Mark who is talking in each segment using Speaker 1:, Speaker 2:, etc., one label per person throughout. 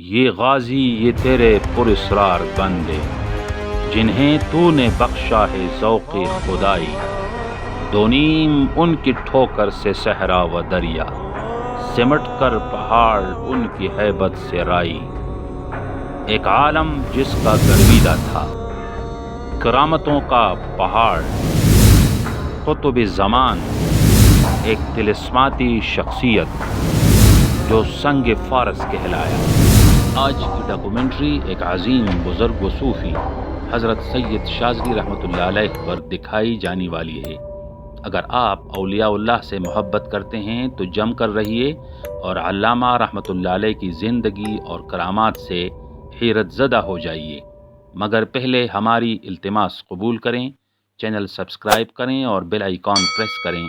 Speaker 1: یہ غازی یہ تیرے پراسرار بندے، جنہیں تو نے بخشا ہے ذوق خدائی، دو نیم ان کی ٹھوکر سے صحرا و دریا، سمٹ کر پہاڑ ان کی ہیبت سے رائی۔ ایک عالم جس کا گرویدہ تھا کرامتوں کا پہاڑ، قطب زمان، ایک طلسماتی شخصیت جو سنگ فارس کہلایا۔ آج کی ڈاکومنٹری ایک عظیم بزرگ و صوفی حضرت سید شاذلی رحمۃ اللہ علیہ پر دکھائی جانے والی ہے۔ اگر آپ اولیاء اللہ سے محبت کرتے ہیں تو جم کر رہیے اور علامہ رحمۃ اللہ علیہ کی زندگی اور کرامات سے حیرت زدہ ہو جائیے۔ مگر پہلے ہماری التماس قبول کریں، چینل سبسکرائب کریں اور بیل آئیکن پریس کریں۔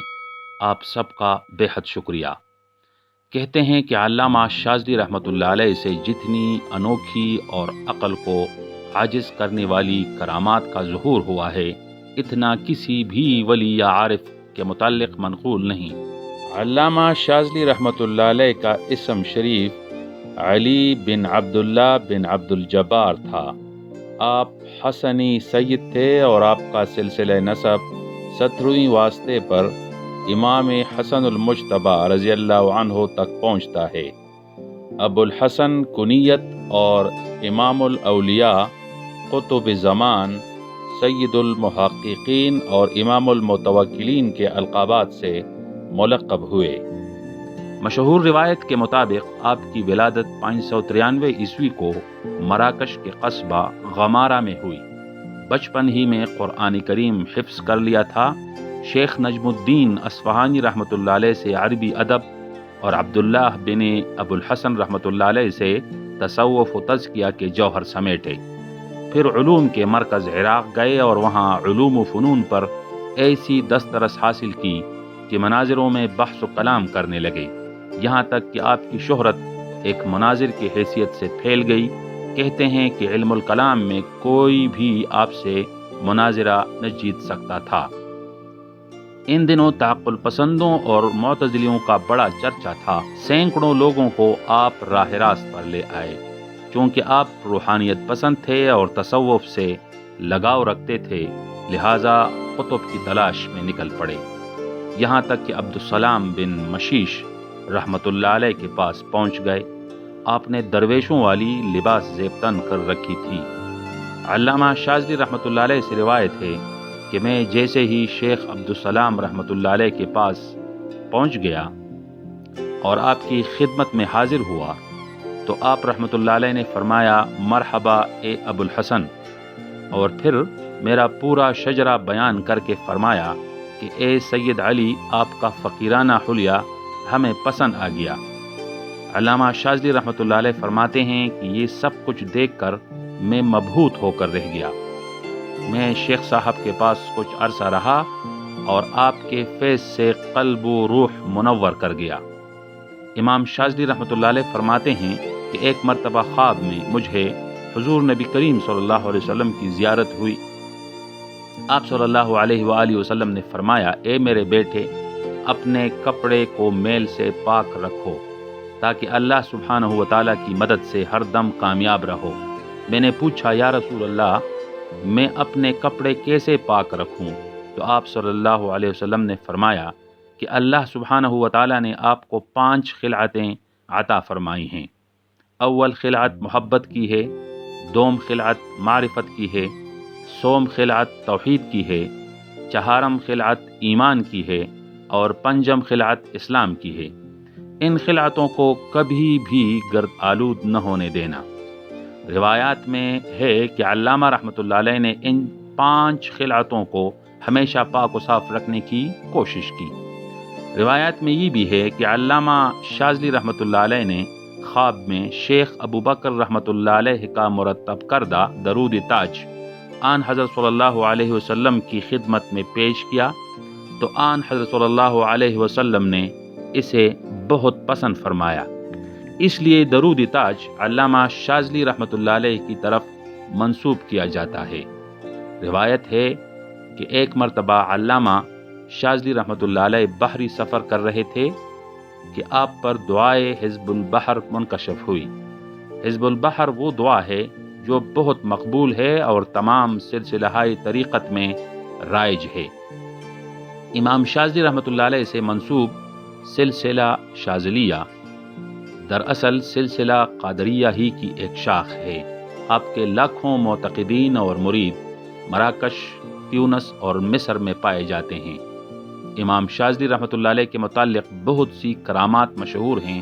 Speaker 1: آپ سب کا بے حد شکریہ۔ کہتے ہیں کہ علامہ شاذلی رحمۃ اللہ علیہ سے جتنی انوکھی اور عقل کو عاجز کرنے والی کرامات کا ظہور ہوا ہے، اتنا کسی بھی ولی یا عارف کے متعلق منقول نہیں۔ علامہ شاذلی رحمۃ اللہ علیہ کا اسم شریف علی بن عبداللہ بن عبد الجبار تھا۔ آپ حسنی سید تھے اور آپ کا سلسلہ نسب 17ویں واسطے پر امام حسن المجتبی رضی اللہ عنہ تک پہنچتا ہے۔ ابو الحسن کنیت اور امام الاولیاء، قطب زمان، سید المحققین اور امام المتوکلین کے القابات سے ملقب ہوئے۔ مشہور روایت کے مطابق آپ کی ولادت 593 عیسوی کو مراکش کے قصبہ غمارہ میں ہوئی۔ بچپن ہی میں قرآن کریم حفظ کر لیا تھا۔ شیخ نجم الدین اصفہانی رحمۃ اللہ علیہ سے عربی ادب اور عبداللہ بن ابو الحسن رحمۃ اللہ علیہ سے تصوف و تزکیہ کے جوہر سمیٹے۔ پھر علوم کے مرکز عراق گئے اور وہاں علوم و فنون پر ایسی دسترس حاصل کی کہ مناظروں میں بحث و کلام کرنے لگے، یہاں تک کہ آپ کی شہرت ایک مناظر کی حیثیت سے پھیل گئی۔ کہتے ہیں کہ علم الکلام میں کوئی بھی آپ سے مناظرہ نہ جیت سکتا تھا۔ ان دنوں تعقل پسندوں اور معتزلیوں کا بڑا چرچا تھا۔ سینکڑوں لوگوں کو آپ راہ راست پر لے آئے۔ چونکہ آپ روحانیت پسند تھے اور تصوف سے لگاؤ رکھتے تھے، لہٰذا قطب کی تلاش میں نکل پڑے، یہاں تک کہ عبدالسلام بن مشیش رحمۃ اللہ علیہ کے پاس پہنچ گئے۔ آپ نے درویشوں والی لباس زیب تن کر رکھی تھی۔ علامہ شاذلی رحمۃ اللہ علیہ سے روایت ہے کہ میں جیسے ہی شیخ عبدالسلام رحمۃ اللہ علیہ کے پاس پہنچ گیا اور آپ کی خدمت میں حاضر ہوا تو آپ رحمۃ اللہ علیہ نے فرمایا، مرحبا اے ابو الحسن، اور پھر میرا پورا شجرہ بیان کر کے فرمایا کہ اے سید علی، آپ کا فقیرانہ حلیہ ہمیں پسند آ گیا۔ علامہ شاذلی رحمۃ اللہ علیہ فرماتے ہیں کہ یہ سب کچھ دیکھ کر میں مبہوت ہو کر رہ گیا۔ میں شیخ صاحب کے پاس کچھ عرصہ رہا اور آپ کے فیض سے قلب و روح منور کر گیا۔ امام شاذلی رحمۃ اللہ علیہ فرماتے ہیں کہ ایک مرتبہ خواب میں مجھے حضور نبی کریم صلی اللہ علیہ وسلم کی زیارت ہوئی۔ آپ صلی اللہ علیہ وآلہ وسلم نے فرمایا، اے میرے بیٹے، اپنے کپڑے کو میل سے پاک رکھو تاکہ اللہ سبحانہ و تعالیٰ کی مدد سے ہر دم کامیاب رہو۔ میں نے پوچھا، یا رسول اللہ، میں اپنے کپڑے کیسے پاک رکھوں؟ تو آپ صلی اللہ علیہ وسلم نے فرمایا کہ اللہ سبحانہ و تعالیٰ نے آپ کو 5 خلعتیں عطا فرمائی ہیں۔ اول خلعت محبت کی ہے، دوم خلعت معرفت کی ہے، سوم خلعت توحید کی ہے، چہارم خلعت ایمان کی ہے اور پنجم خلعت اسلام کی ہے۔ ان خلعتوں کو کبھی بھی گرد آلود نہ ہونے دینا۔ روایات میں ہے کہ علامہ رحمۃ اللہ علیہ نے ان 5 خلعتوں کو ہمیشہ پاک و صاف رکھنے کی کوشش کی۔ روایات میں یہ بھی ہے کہ علامہ شاذلی رحمۃ اللہ علیہ نے خواب میں شیخ ابو بکر رحمۃ اللہ علیہ کا مرتب کردہ درود تاج آن حضرت صلی اللہ علیہ وسلم کی خدمت میں پیش کیا تو آن حضرت صلی اللہ علیہ وسلم نے اسے بہت پسند فرمایا۔ اس لیے درود تاج علامہ شاذلی رحمۃ اللہ علیہ کی طرف منسوب کیا جاتا ہے۔ روایت ہے کہ ایک مرتبہ علامہ شاذلی رحمۃ اللہ علیہ بحری سفر کر رہے تھے کہ آپ پر دعائے حزب البحر منکشف ہوئی۔ حزب البحر وہ دعا ہے جو بہت مقبول ہے اور تمام سلسلہ طریقت میں رائج ہے۔ امام شاذلی رحمۃ اللہ علیہ سے منسوب سلسلہ شاذلیہ دراصل سلسلہ قادریہ ہی کی ایک شاخ ہے۔ آپ کے لاکھوں معتقدین اور مرید مراکش، تیونس اور مصر میں پائے جاتے ہیں۔ امام شاذلی رحمۃ اللہ علیہ کے متعلق بہت سی کرامات مشہور ہیں۔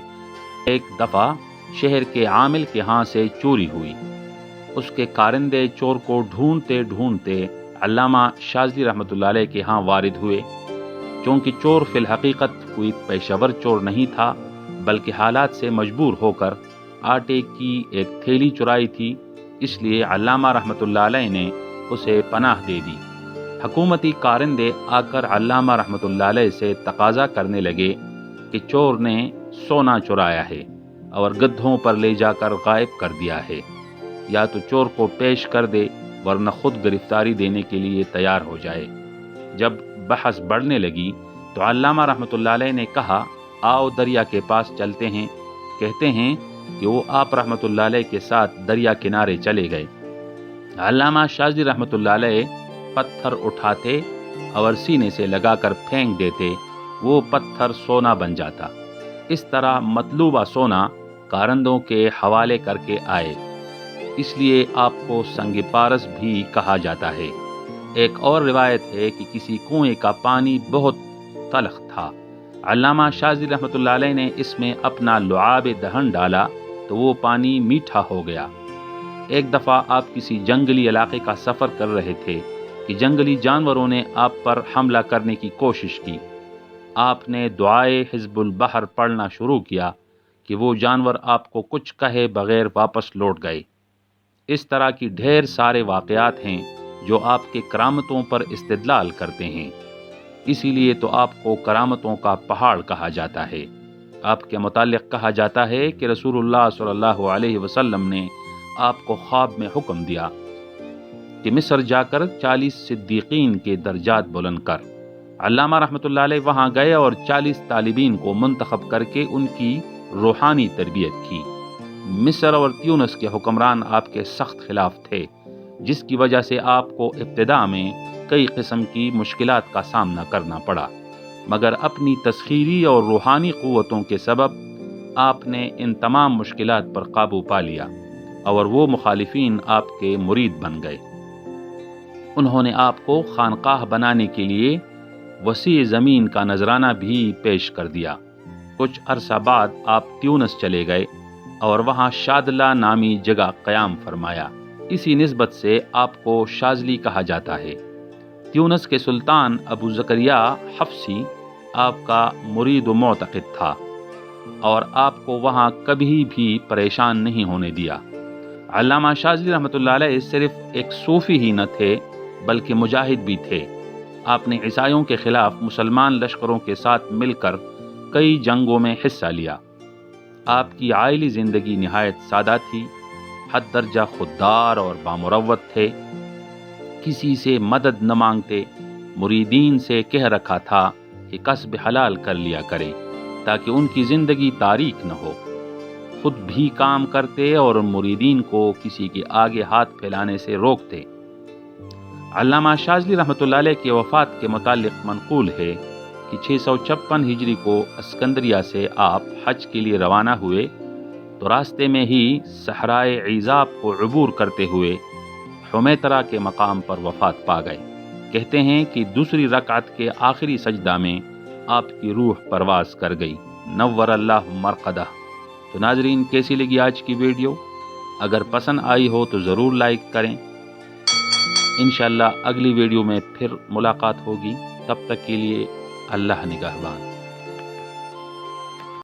Speaker 1: ایک دفعہ شہر کے عامل کے ہاں سے چوری ہوئی۔ اس کے کارندے چور کو ڈھونڈتے ڈھونڈتے علامہ شاذلی رحمۃ اللہ علیہ کے ہاں وارد ہوئے۔ چونکہ چور فی الحقیقت کوئی پیشہ ور چور نہیں تھا، بلکہ حالات سے مجبور ہو کر آٹے کی ایک تھیلی چرائی تھی، اس لیے علامہ رحمۃ اللہ علیہ نے اسے پناہ دے دی۔ حکومتی کارندے آ کر علامہ رحمۃ اللہ علیہ سے تقاضا کرنے لگے کہ چور نے سونا چرایا ہے اور گدھوں پر لے جا کر غائب کر دیا ہے، یا تو چور کو پیش کر دے ورنہ خود گرفتاری دینے کے لیے تیار ہو جائے۔ جب بحث بڑھنے لگی تو علامہ رحمۃ اللہ علیہ نے کہا، آؤ دریا کے پاس چلتے ہیں۔ کہتے ہیں کہ وہ آپ رحمۃ اللہ علیہ کے ساتھ دریا کنارے چلے گئے۔ علامہ شاذلی رحمۃ اللہ علیہ پتھر اٹھاتے اور سینے سے لگا کر پھینک دیتے، وہ پتھر سونا بن جاتا۔ اس طرح مطلوبہ سونا کارندوں کے حوالے کر کے آئے، اس لیے آپ کو سنگ پارس بھی کہا جاتا ہے۔ ایک اور روایت ہے کہ کسی کنویں کا پانی بہت تلخ تھا، علامہ شاذلی رحمۃ اللہ علیہ نے اس میں اپنا لعاب دہن ڈالا تو وہ پانی میٹھا ہو گیا۔ ایک دفعہ آپ کسی جنگلی علاقے کا سفر کر رہے تھے کہ جنگلی جانوروں نے آپ پر حملہ کرنے کی کوشش کی۔ آپ نے دعائے حزب البحر پڑھنا شروع کیا کہ وہ جانور آپ کو کچھ کہے بغیر واپس لوٹ گئے۔ اس طرح کی ڈھیر سارے واقعات ہیں جو آپ کے کرامتوں پر استدلال کرتے ہیں، اسی لیے تو آپ کو کرامتوں کا پہاڑ کہا جاتا ہے۔ آپ کے متعلق کہا جاتا ہے کہ رسول اللہ صلی اللہ علیہ وسلم نے آپ کو خواب میں حکم دیا کہ مصر جا کر 40 صدیقین کے درجات بلند کر۔ علامہ رحمۃ اللہ علیہ وہاں گئے اور 40 طالبین کو منتخب کر کے ان کی روحانی تربیت کی۔ مصر اور تیونس کے حکمران آپ کے سخت خلاف تھے، جس کی وجہ سے آپ کو ابتدا میں کئی قسم کی مشکلات کا سامنا کرنا پڑا، مگر اپنی تسخیری اور روحانی قوتوں کے سبب آپ نے ان تمام مشکلات پر قابو پا لیا اور وہ مخالفین آپ کے مرید بن گئے۔ انہوں نے آپ کو خانقاہ بنانے کے لیے وسیع زمین کا نذرانہ بھی پیش کر دیا۔ کچھ عرصہ بعد آپ تیونس چلے گئے اور وہاں شاذلہ نامی جگہ قیام فرمایا، اسی نسبت سے آپ کو شاذلی کہا جاتا ہے۔ تیونس کے سلطان ابو زکریا حفصی آپ کا مرید و معتقد تھا اور آپ کو وہاں کبھی بھی پریشان نہیں ہونے دیا۔ علامہ شاذلی رحمۃ اللہ علیہ صرف ایک صوفی ہی نہ تھے بلکہ مجاہد بھی تھے۔ آپ نے عیسائیوں کے خلاف مسلمان لشکروں کے ساتھ مل کر کئی جنگوں میں حصہ لیا۔ آپ کی عائلی زندگی نہایت سادہ تھی، حد درجہ خوددار اور بامروت تھے، کسی سے مدد نہ مانگتے، مریدین سے کہہ رکھا تھا کہ کسب حلال کر لیا کریں تاکہ ان کی زندگی تاریک نہ ہو۔ خود بھی کام کرتے اور مریدین کو کسی کے آگے ہاتھ پھیلانے سے روکتے۔ علامہ شاذلی رحمۃ اللہ علیہ کی وفات کے متعلق منقول ہے کہ 656 ہجری کو اسکندریہ سے آپ حج کے لیے روانہ ہوئے تو راستے میں ہی صحرائے عیزاب کو عبور کرتے ہوئے حمیترا کے مقام پر وفات پا گئے۔ کہتے ہیں کہ دوسری رکعت کے آخری سجدہ میں آپ کی روح پرواز کر گئی، نور اللہ مرقدہ۔ تو ناظرین، کیسی لگی آج کی ویڈیو؟ اگر پسند آئی ہو تو ضرور لائک کریں۔ انشاءاللہ اگلی ویڈیو میں پھر ملاقات ہوگی، تب تک کے لیے اللہ نگہبان۔